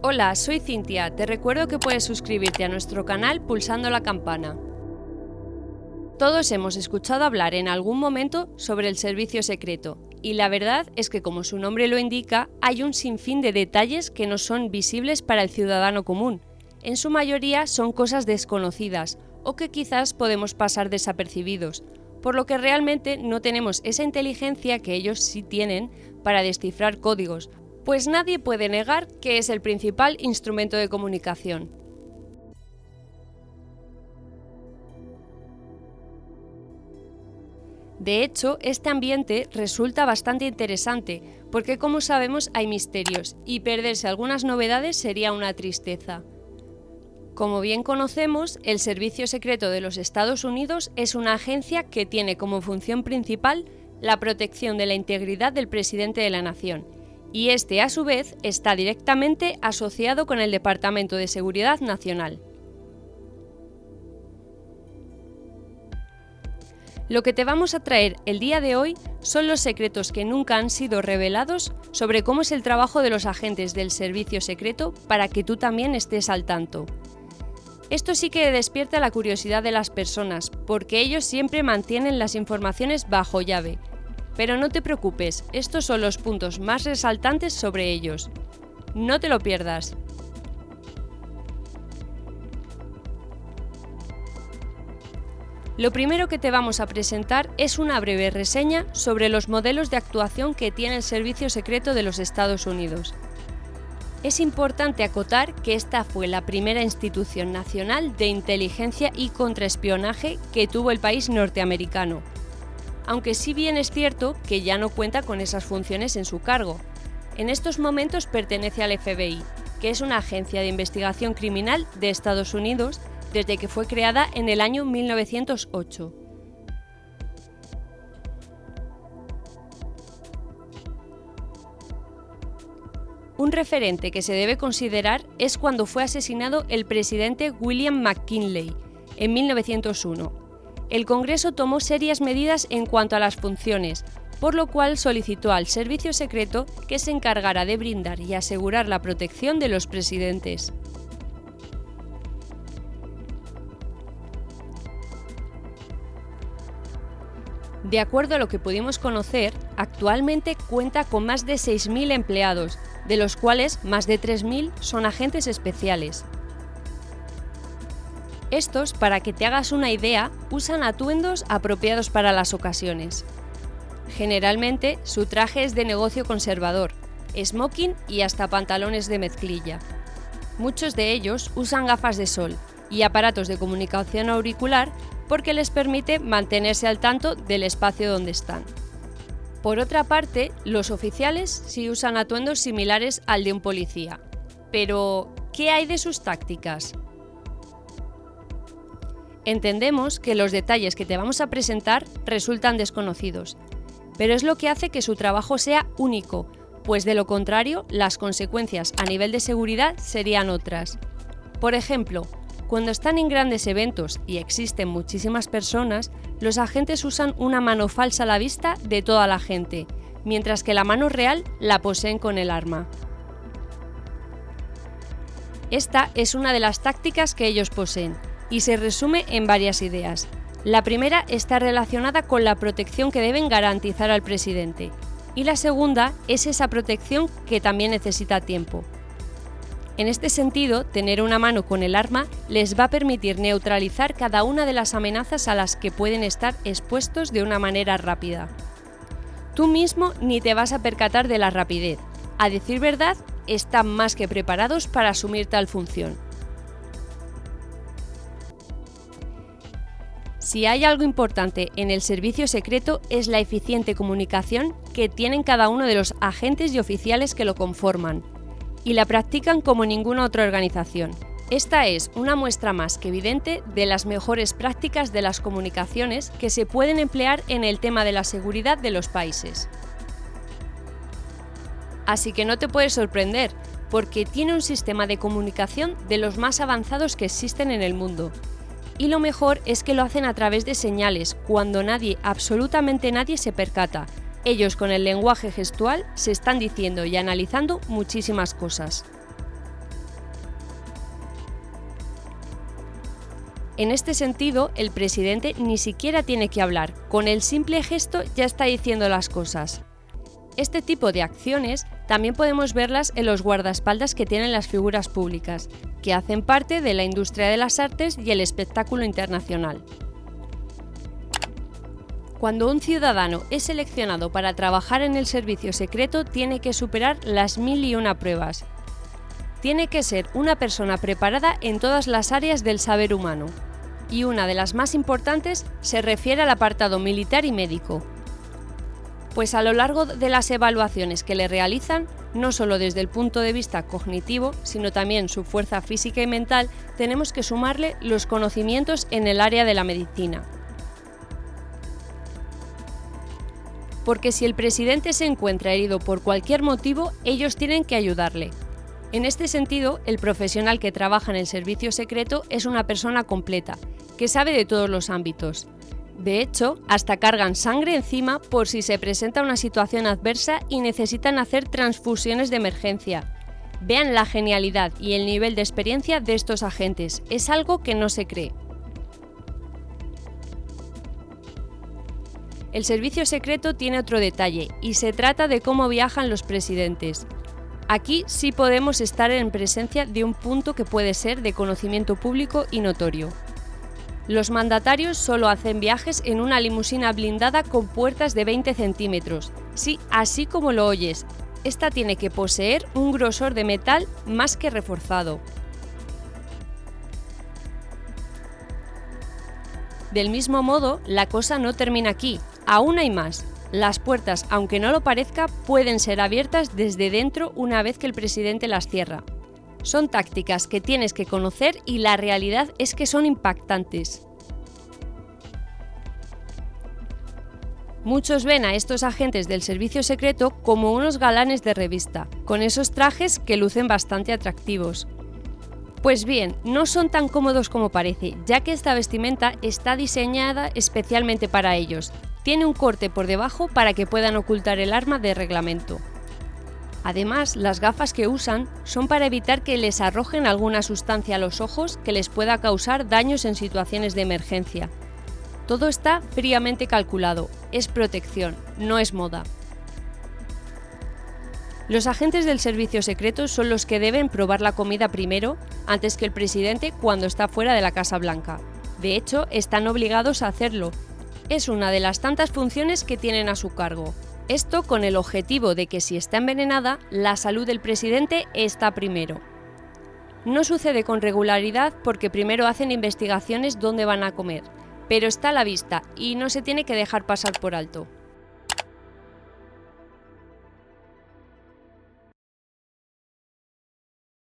Hola, soy Cintia. Te recuerdo que puedes suscribirte a nuestro canal pulsando la campana. Todos hemos escuchado hablar en algún momento sobre el servicio secreto, y la verdad es que, como su nombre lo indica, hay un sinfín de detalles que no son visibles para el ciudadano común. En su mayoría son cosas desconocidas o que quizás podemos pasar desapercibidos, por lo que realmente no tenemos esa inteligencia que ellos sí tienen para descifrar códigos, pues nadie puede negar que es el principal instrumento de comunicación. De hecho, este ambiente resulta bastante interesante, porque como sabemos hay misterios, y perderse algunas novedades sería una tristeza. Como bien conocemos, el Servicio Secreto de los Estados Unidos es una agencia que tiene como función principal la protección de la integridad del presidente de la nación, y este a su vez está directamente asociado con el Departamento de Seguridad Nacional. Lo que te vamos a traer el día de hoy son los secretos que nunca han sido revelados sobre cómo es el trabajo de los agentes del servicio secreto para que tú también estés al tanto. Esto sí que despierta la curiosidad de las personas, porque ellos siempre mantienen las informaciones bajo llave. Pero no te preocupes, estos son los puntos más resaltantes sobre ellos. No te lo pierdas. Lo primero que te vamos a presentar es una breve reseña sobre los modelos de actuación que tiene el Servicio Secreto de los Estados Unidos. Es importante acotar que esta fue la primera institución nacional de inteligencia y contraespionaje que tuvo el país norteamericano, aunque sí bien es cierto que ya no cuenta con esas funciones en su cargo. En estos momentos pertenece al FBI, que es una agencia de investigación criminal de Estados Unidos desde que fue creada en el año 1908. Un referente que se debe considerar es cuando fue asesinado el presidente William McKinley en 1901. El Congreso tomó serias medidas en cuanto a las funciones, por lo cual solicitó al Servicio Secreto que se encargara de brindar y asegurar la protección de los presidentes. De acuerdo a lo que pudimos conocer, actualmente cuenta con más de 6.000 empleados, de los cuales más de 3.000 son agentes especiales. Estos, para que te hagas una idea, usan atuendos apropiados para las ocasiones. Generalmente, su traje es de negocio conservador, smoking y hasta pantalones de mezclilla. Muchos de ellos usan gafas de sol y aparatos de comunicación auricular porque les permite mantenerse al tanto del espacio donde están. Por otra parte, los oficiales sí usan atuendos similares al de un policía. Pero, ¿qué hay de sus tácticas? Entendemos que los detalles que te vamos a presentar resultan desconocidos, pero es lo que hace que su trabajo sea único, pues de lo contrario, las consecuencias a nivel de seguridad serían otras. Por ejemplo, cuando están en grandes eventos y existen muchísimas personas, los agentes usan una mano falsa a la vista de toda la gente, mientras que la mano real la poseen con el arma. Esta es una de las tácticas que ellos poseen, y se resume en varias ideas. La primera está relacionada con la protección que deben garantizar al presidente, y la segunda es esa protección que también necesita tiempo. En este sentido, tener una mano con el arma les va a permitir neutralizar cada una de las amenazas a las que pueden estar expuestos de una manera rápida. Tú mismo ni te vas a percatar de la rapidez. A decir verdad, están más que preparados para asumir tal función. Si hay algo importante en el servicio secreto es la eficiente comunicación que tienen cada uno de los agentes y oficiales que lo conforman, y la practican como ninguna otra organización. Esta es una muestra más que evidente de las mejores prácticas de las comunicaciones que se pueden emplear en el tema de la seguridad de los países. Así que no te puedes sorprender, porque tiene un sistema de comunicación de los más avanzados que existen en el mundo. Y lo mejor es que lo hacen a través de señales, cuando nadie, absolutamente nadie, se percata. Ellos con el lenguaje gestual se están diciendo y analizando muchísimas cosas. En este sentido, el presidente ni siquiera tiene que hablar, con el simple gesto ya está diciendo las cosas. Este tipo de acciones también podemos verlas en los guardaespaldas que tienen las figuras públicas, que hacen parte de la industria de las artes y el espectáculo internacional. Cuando un ciudadano es seleccionado para trabajar en el servicio secreto, tiene que superar las 1001 pruebas. Tiene que ser una persona preparada en todas las áreas del saber humano. Y una de las más importantes se refiere al apartado militar y médico. Pues a lo largo de las evaluaciones que le realizan, no solo desde el punto de vista cognitivo, sino también su fuerza física y mental, tenemos que sumarle los conocimientos en el área de la medicina. Porque si el presidente se encuentra herido por cualquier motivo, ellos tienen que ayudarle. En este sentido, el profesional que trabaja en el servicio secreto es una persona completa, que sabe de todos los ámbitos. De hecho, hasta cargan sangre encima por si se presenta una situación adversa y necesitan hacer transfusiones de emergencia. Vean la genialidad y el nivel de experiencia de estos agentes, es algo que no se cree. El servicio secreto tiene otro detalle, y se trata de cómo viajan los presidentes. Aquí sí podemos estar en presencia de un punto que puede ser de conocimiento público y notorio. Los mandatarios solo hacen viajes en una limusina blindada con puertas de 20 centímetros. Sí, así como lo oyes, esta tiene que poseer un grosor de metal más que reforzado. Del mismo modo, la cosa no termina aquí, aún hay más. Las puertas, aunque no lo parezca, pueden ser abiertas desde dentro una vez que el presidente las cierra. Son tácticas que tienes que conocer y la realidad es que son impactantes. Muchos ven a estos agentes del servicio secreto como unos galanes de revista, con esos trajes que lucen bastante atractivos. Pues bien, no son tan cómodos como parece, ya que esta vestimenta está diseñada especialmente para ellos. Tiene un corte por debajo para que puedan ocultar el arma de reglamento. Además, las gafas que usan son para evitar que les arrojen alguna sustancia a los ojos que les pueda causar daños en situaciones de emergencia. Todo está fríamente calculado, es protección, no es moda. Los agentes del servicio secreto son los que deben probar la comida primero, antes que el presidente cuando está fuera de la Casa Blanca. De hecho, están obligados a hacerlo. Es una de las tantas funciones que tienen a su cargo. Esto con el objetivo de que si está envenenada, la salud del presidente está primero. No sucede con regularidad porque primero hacen investigaciones dónde van a comer, pero está a la vista y no se tiene que dejar pasar por alto.